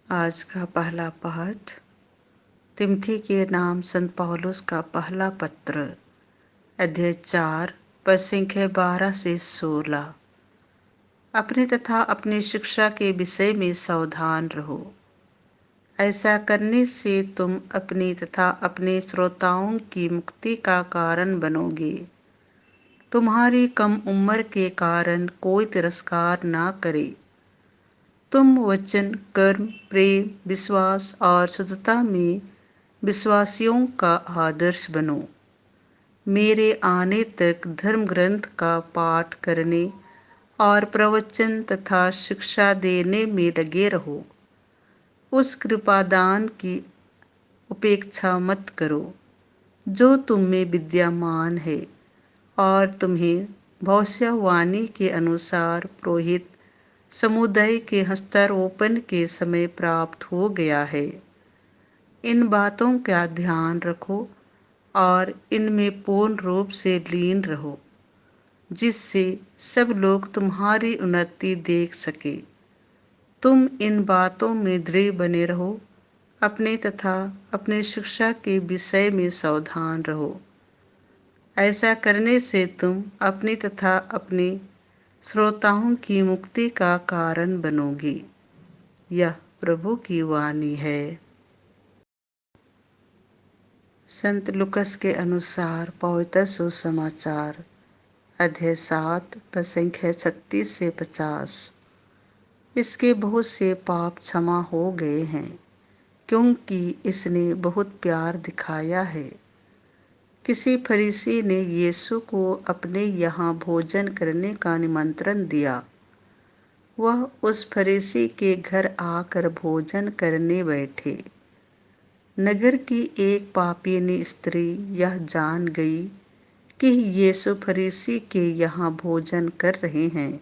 आज का पहला पाठ तिमोथी के नाम संत पौलुस का पहला पत्र, अध्याय 4, पद संख्या 12 से 16। अपने तथा अपनी शिक्षा के विषय में सावधान रहो। ऐसा करने से तुम अपनी तथा अपने श्रोताओं की मुक्ति का कारण बनोगे। तुम्हारी कम उम्र के कारण कोई तिरस्कार ना करे। तुम वचन, कर्म, प्रेम, विश्वास और शुद्धता में विश्वासियों का आदर्श बनो। मेरे आने तक धर्म ग्रंथ का पाठ करने और प्रवचन तथा शिक्षा देने में लगे रहो। उस कृपादान की उपेक्षा मत करो जो तुम में विद्यमान है और तुम्हें भविष्यवाणी के अनुसार पुरोहित समुदाय के हस्तारोपण के समय प्राप्त हो गया है। इन बातों का ध्यान रखो और इनमें पूर्ण रूप से लीन रहो, जिससे सब लोग तुम्हारी उन्नति देख सके। तुम इन बातों में दृढ़ बने रहो। अपने तथा अपने शिक्षा के विषय में सावधान रहो। ऐसा करने से तुम अपनी तथा अपने श्रोताओं की मुक्ति का कारण बनोगे। यह प्रभु की वाणी है। संत लूकस के अनुसार पवित्र सुसमाचार, अध्याय 7, पद संख्या 36 से 50। इसके बहुत से पाप क्षमा हो गए हैं, क्योंकि इसने बहुत प्यार दिखाया है। किसी फरीसी ने यीशु को अपने यहाँ भोजन करने का निमंत्रण दिया। वह उस फरीसी के घर आकर भोजन करने बैठे। नगर की एक पापिनी स्त्री यह जान गई कि यीशु फरीसी के यहाँ भोजन कर रहे हैं।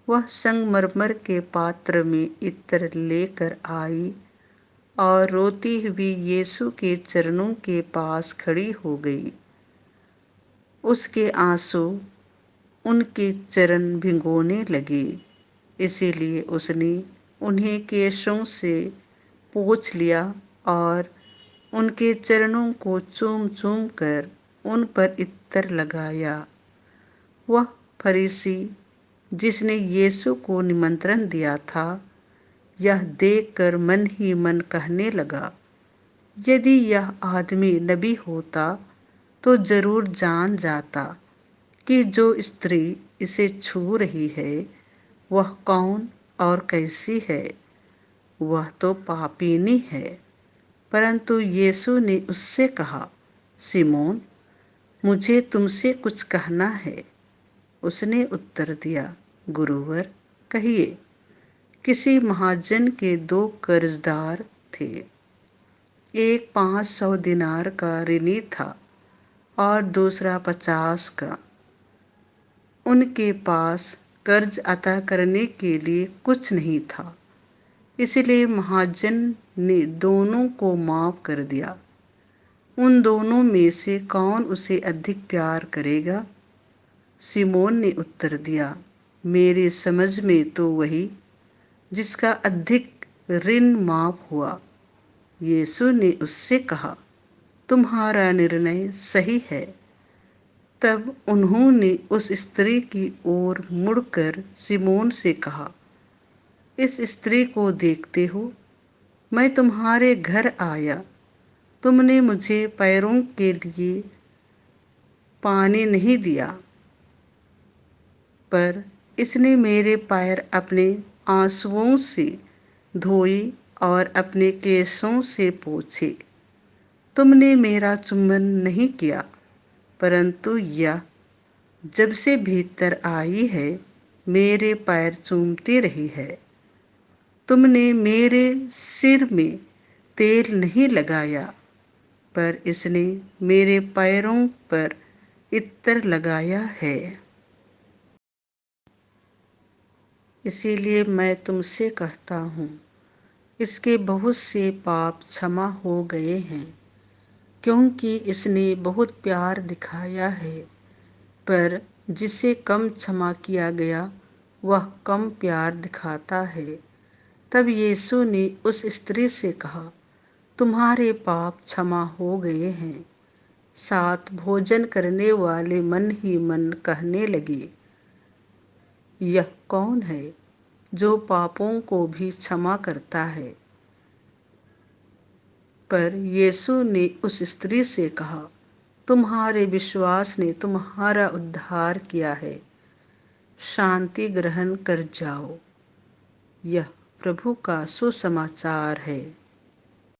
वह संगमरमर के पात्र में इत्र लेकर आई और रोती हुई यीशु के चरणों के पास खड़ी हो गई। उसके आंसू उनके चरण भिगोने लगे, इसीलिए उसने उन्हें केशों से पोंछ लिया और उनके चरणों को चूम चूम कर उन पर इत्तर लगाया। वह फरीसी जिसने यीशु को निमंत्रण दिया था, यह देखकर मन ही मन कहने लगा, यदि यह आदमी नबी होता तो जरूर जान जाता कि जो स्त्री इसे छू रही है वह कौन और कैसी है। वह तो पापिनी है। परंतु यीशु ने उससे कहा, सिमोन, मुझे तुमसे कुछ कहना है। उसने उत्तर दिया, गुरुवर, कहिए। किसी महाजन के 2 कर्जदार थे। एक 500 दिनार का ऋणी था और दूसरा 50 का। उनके पास कर्ज अदा करने के लिए कुछ नहीं था, इसलिए महाजन ने दोनों को माफ कर दिया। उन दोनों में से कौन उसे अधिक प्यार करेगा? सिमोन ने उत्तर दिया, मेरी समझ में तो वही जिसका अधिक ऋण माफ हुआ। यीशु ने उससे कहा, तुम्हारा निर्णय सही है। तब उन्होंने उस स्त्री की ओर मुड़कर सिमोन से कहा, इस स्त्री को देखते हो? मैं तुम्हारे घर आया, तुमने मुझे पैरों के लिए पानी नहीं दिया, पर इसने मेरे पैर अपने आंसुओं से धोए और अपने केशों से पोंछे। तुमने मेरा चुंबन नहीं किया, परंतु यह जब से भीतर आई है मेरे पैर चूमती रही है। तुमने मेरे सिर में तेल नहीं लगाया, पर इसने मेरे पैरों पर इत्तर लगाया है। इसीलिए मैं तुमसे कहता हूँ, इसके बहुत से पाप क्षमा हो गए हैं, क्योंकि इसने बहुत प्यार दिखाया है। पर जिसे कम क्षमा किया गया वह कम प्यार दिखाता है। तब यीशु ने उस स्त्री से कहा, तुम्हारे पाप क्षमा हो गए हैं। साथ भोजन करने वाले मन ही मन कहने लगे, यह कौन है जो पापों को भी क्षमा करता है। पर यीशु ने उस स्त्री से कहा, तुम्हारे विश्वास ने तुम्हारा उद्धार किया है, शांति ग्रहण कर जाओ। यह प्रभु का सुसमाचार है।